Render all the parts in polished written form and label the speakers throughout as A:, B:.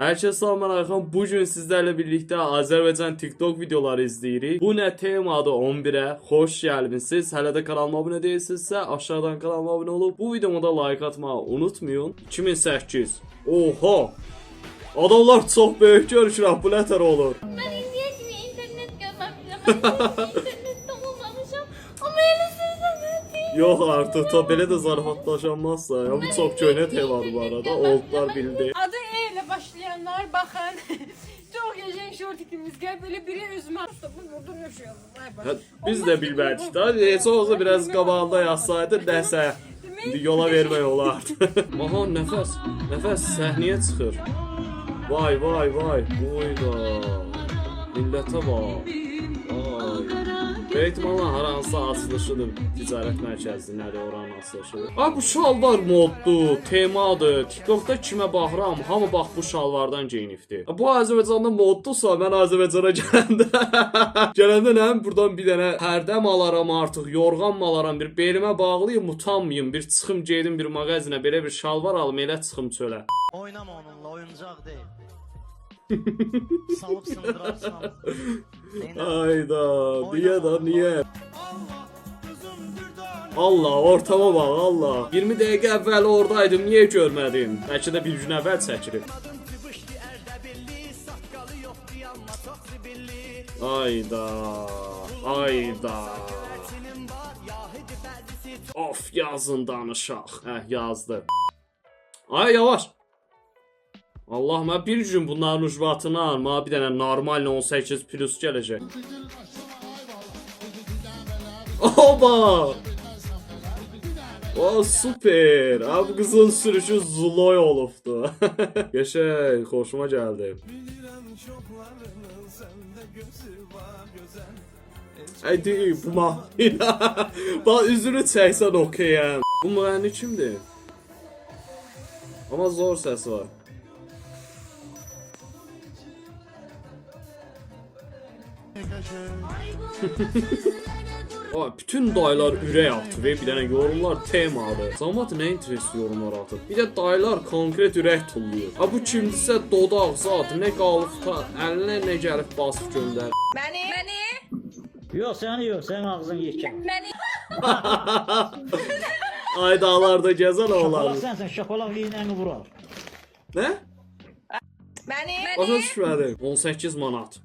A: Herkese salam, ben Ayxan. Bugün sizlerle birlikte Azərbaycan TikTok videoları izləyirik. Bu nə temadır 11'e? Xoş gəlmisiniz. Hələ də kanalıma abunə deyilsinizsə aşağıdan kanalıma abunə olub bu videoma da like atmağı unutmayın. 2008. Oha! Adamlar çox böyük görüşürəm. Bu nətər olur?
B: Ben indiye gibi internet görmemişim. İnternette olmamışım. Ama öyle sözlemedi.
A: Yox artıq, ta belə də zarafatlaşanmazsa. Ya bu çox köhnə temadır bu arada. Oldlar bildi.
C: Adı E ile başlayanlar bakın. Çok yaşayın şortikimiz gel böyle biri üzme hasta bu vurdun yaşıyor.
A: Hə, biz də bilmədik də. Heç olsa biraz qabağında yazsaydı nəsə yola vermək olardı. Aha, nəfəs səhnəyə çıxır. Vay vay vay. Oyda. Millətə bax. Vay. Böyük ihtimalle haransa açılışıdır. Ticarət mərkəzi nədir oranın açılışıdır. Ay bu şalvar moddur, temadır. TikTokda kimə baxıram, hamı bax bu şalvardan geyinibdi. Bu Azərbaycanda moddursa mən Azərbaycana gələndə nə buradan bir dənə pərdəm alaram artıq, yorğan mı alaram, bir belimə bağlayım, utanmayım, bir çıxım gedim bir mağazinə belə bir şalvar alım, elə çıxım çölə.
D: Oynama onunla, oyuncaq deyil. Salıp sındırarsan.
A: Ayda, niye? Allah, ortama bax, Allah. 20 dəqiqə əvvəl oradaydım, niyə görmədim? Bəlkə də bir gün əvvəl çəkilib. Ayda, ayda. Of, yazın danışaq. Yazdı. Ay, yavaş. Allah, mən bir gün bunların ucbatını alma, bir dənə normal 18 plus gələcək. Oba! O super. Abi qızın sürüşü Zuloy olubdu. Geçək, xoşuma gəldi. Haydi bu mahina. Bax üzünü çəksən okeyəm. Bu müğənni kimdir? Amma zor səsi var. Ay, bütün dayılar ürək atır ve bir dənə yorumlar temadır. Zamat nə interesi yorumlar atır. Bir də dayılar konkret ürək tulluyur. Ha bu kimdirsə dodaq zat, nə qalıqda, əlinə nə gəlib basıb göndər.
C: Beni.
E: Yok sen ağzın yiyeceksin.
C: Beni.
A: Ay dağlarda gəzən oğlan.
E: Şapalak sensin, şapalak iğneni vurar.
A: Nə?
C: Beni.
A: Başa düşmədim. 18 manat.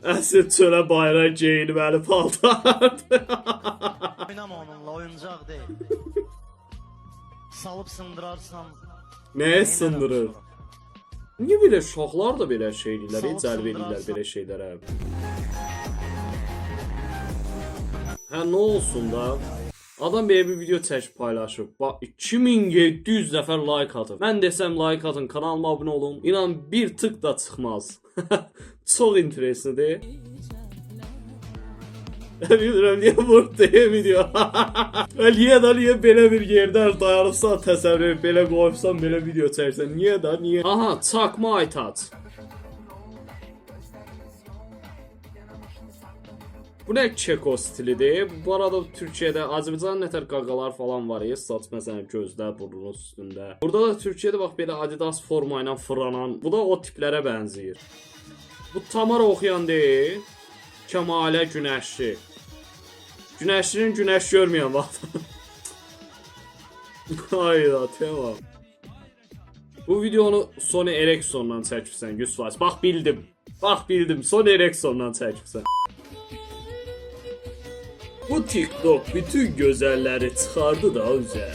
A: Əsl çölə bayraq geyinməli paltardı.
D: Oynama onunla, oyuncaq deyil. Salıp sındırarsan.
A: Nəyə sındırır? Niyə belə uşaqlar da belə şeylər, cəlb edirlər belə şeylərə? Hə, nə olsun da? Adam belə bir video çəkib paylaşıb. Bax 2700 nəfər like atıb. Mən desəm like atın, kanalıma abunə olun. İnan bir tık da çıxmaz. Çox intereslidir. Bilmirəm niyə vurdu video. Niyə belə bir yerdən dayanıbsan təsəvvür belə qoyubsan belə video çəksən. Niyə? Aha, çakma aytaç. Bu nə keko stilidir? Bu arada Türkiyədə, Azərbaycanın nətər qaqalar falan var ya, saç məsələn gözdə, burnun üstündə. Burada da Türkiyədə bax belə Adidas forma ilə fırlanan, bu da o tiplərə bənzəyir. Bu Tamara oxuyan deyil, Kəmalə Günəşli. Günəşlinin günəş görməyən vaxt. Ayda, tema. Bu videonu Sony Ericsson'dan çəkirsən, 100%. Bax bildim, Sony Ericsson'dan çəkirsən. Bu TikTok bütün gözəlləri çıxardı da üzə.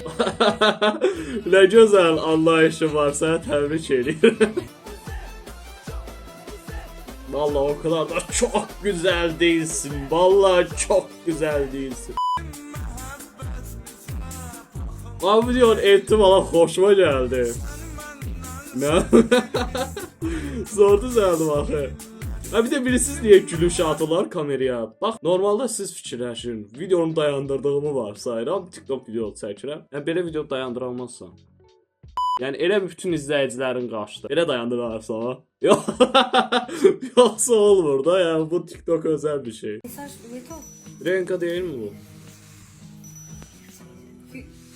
A: Nə gözəl anlayışı varsa təbrik edirəm. Vallahi o kadar da çok güzel değilsin. Vallahi çok güzel değilsin. Abi diyor ettim valla hoşuma geldi. Ne? Zor düzeldim axı. Ha bir de birisiz niye gülüş atırlar kameraya? Bak normalde siz fikirləşin. Videonu dayandırdığımı varsayıram. TikTok video çəkirəm. Yəni belə video dayandıramazsan. Yəni elə bütün izləyicilərin qarşıda. Elə dayandırarsa ama. Yoksa olmur da yani bu TikTok özel bir şey. Renka değil mi bu?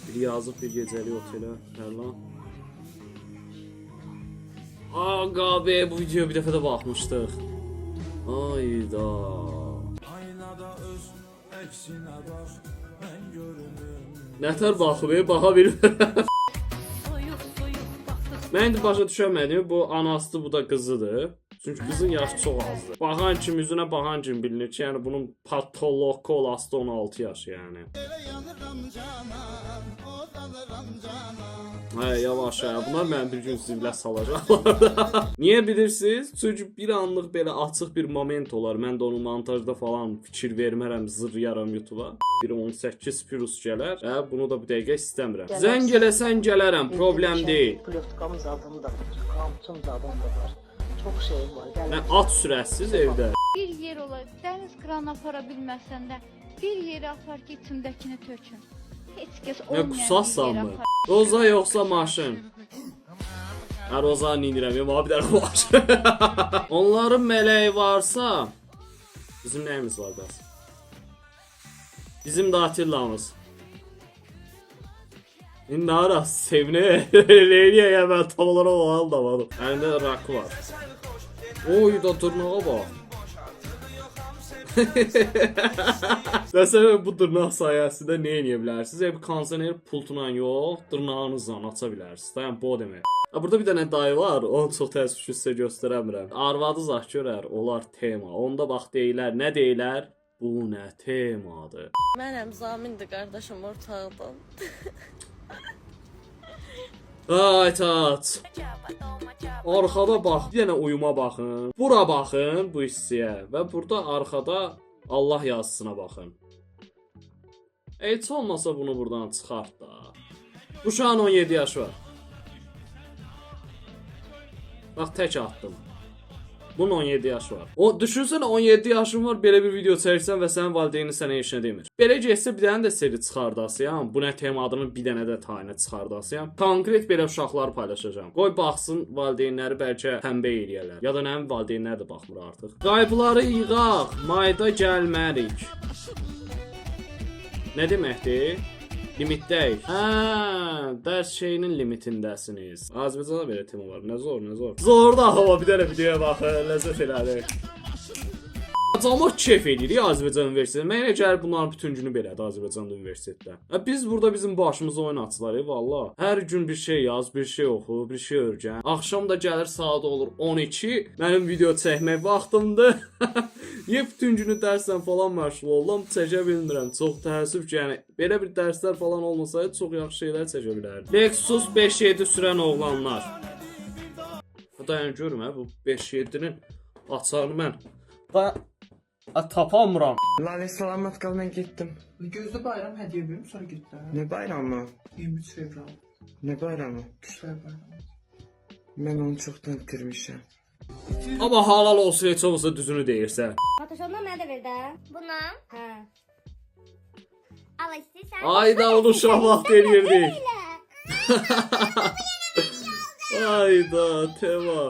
A: Bir yazıq bir gecəlik otelə. Fərlan. Aga be, bu videoya bir dəfə də baxmışdıq. Ayda. Nətər baxıb, baxa bilmirəm. Mən indi başa düşəmədim, bu anasıdır, bu da qızıdır. Çünki qızın yaşı çox azdır. Baxan kimi, üzünə baxan kimi bilinir ki, yəni bunun patoloq olası da 16 yaşı yəni. Hə, yavaş ya. Bunlar mənim bir gün zibilə salacaqlar. Niyə bilirsiniz? Çünki bir anlıq belə açıq bir moment olar. Mən də onu montajda falan fikir vermərəm, zıryaram YouTube-a. Bir 18 virus gələr. Hə, bunu da bu dəqiqə istəmirəm. Zəng eləsən gələrəm, problem deyil.
F: Plotkamız adım da var, kampçım da adım da var. Çok şey var.
A: Mən at sürəsiz evdə.
B: Bir yer olar, dəniz kranı apara bilməsən də, bir yeri apar ki, içindəkini tökün. Heç kəs
A: Nə
B: olmayan bir
A: qusassan
B: yer
A: mı?
B: apar.
A: Roza yoxsa maşın? Hə, Roza nindirəm, amma bir dənə maşın. Onların mələyi varsa, bizim nəyimiz var bəs? Bizim datillamız. İndi ara sevine Leyliye ya ben tam olarak o anlamadım. Elinde rakı var. Oy da tırnağa bak. Mesela bu tırnaq sayəsində nə edə bilərsiniz? Bir kondisioner pultuna yox, tırnağınızla aça bilərsiniz. Dayan bu o demək. Burada bir dənə dayı var, onu çox təəssüf ki sizə göstərəmirəm. Arvadı zah görər, olar tema. Onda bax deyilər, nə deyilər? Bu nə temadır?
G: Mənəm Zamindir qardaşım ortağıdan.
A: Ay tat. Arxada bax, bir dənə uyuma baxın. Bura baxın bu hissəyə və burada arxada Allah yazısına baxın. Heç olmasa bunu buradan çıxart da. Bu şu an 17 yaşı var. Bax tək atdım. Bunun 17 yaşı var. O düşünsənə 17 yaşın var, belə bir video çəksən və sənin valideynin sənə heç nə demir. Belə getsə bir dənə də seri çıxardasıyam. Bu nə tema adını bir dənə də tayinə çıxardasıyam. Konkret belə uşaqları paylaşacağam. Qoy baxsın valideynləri bəlkə tənbeh eləyərlər. Ya da nəmin valideynlər də baxmır artıq. Qayıbları yığaq, mayda gəlmərik. Nə deməkdir? Limitdəyik. Hə, dərs şeyinin limitindəsiniz. Azərbaycanda belə tema var. Nə zor, nə zor. Zor da amma bir dənə videoya baxın, ləzzət elədi. Cəmaət keyf edir Azərbaycan Universitetində. Mən elə gəlir bunların bütün günü belədir Azərbaycan Universitetdə. Biz burada bizim başımıza oyun açılar valla. Hər gün bir şey yaz, bir şey oxu, bir şey öyrən. Axşam da gəlir saat olur 12. Mənim video çəkmək vaxtımdır. Niyə bütün günü dərslə falan məşğul oldum, çəkə bilmirəm. Çox təəssüf ki, yəni belə bir dərslər falan olmasaydı çox yaxşı şeylər çəkə bilərdim. Lexus 5-7 sürən oğlanlar. Dayan görüm hə, bu 5-7-nin açarını mən tapamıram.
H: Lale salamat qal, mən getdim.
I: Gözde bayram hediye verim sonra gittim.
H: Nə bayramı?
I: 23 fevral.
H: Nə bayramı?
I: Kuşlar bayramı.
H: Mən onu çoxdan itirmişəm.
A: Amma halal olsa heç olmasa düzünü deyirsən.
J: Photoshop'dan mənə də ver də.
B: Buna
J: Hə.
B: al istəyirsən.
A: Ayda onu şahmat eləyirdik. Ayda tema.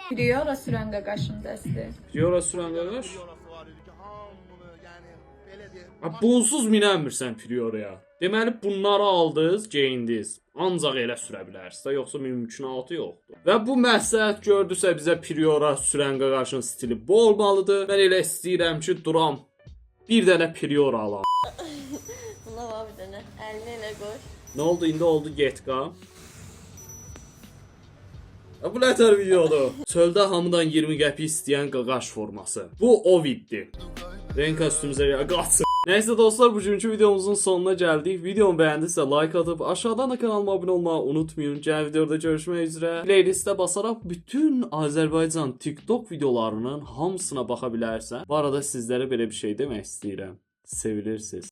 C: Priora sürən qaqaşın dəsti.
A: Yora sürən qardaş. Bunsuz minənmirsən Prioraya. Deməli bunları aldınız, geyindiniz. Ancaq elə sürə bilərsiniz də, yoxsa mümkünatı yoxdur. Və bu məsləhət gördüsə bizə Priora sürən qaqaşın stili bu olmalıdır. Mən elə istəyirəm ki, duram bir dənə Priora alam.
G: Buna var bir dənə. Əlini elə qoy.
A: Nə oldu? İndi oldu getqa. Bu nətər videodur? Çöldə hamıdan 20 qəpik istəyən qaqaş forması. Bu Oviddir. Renk üstümüzə qaçsın. Nəysə dostlar, bugünkü videomuzun sonuna gəldik. Videomu bəyəndisə like atıb aşağıdan da kanalıma abunə olmağı unutmayın. Gəl videoda görüşmək üzrə. Playlistə basaraq bütün Azərbaycan TikTok videolarının hamısına baxa bilərsən. Bu arada sizlərə belə bir şey demək istəyirəm. Sevilirsiniz.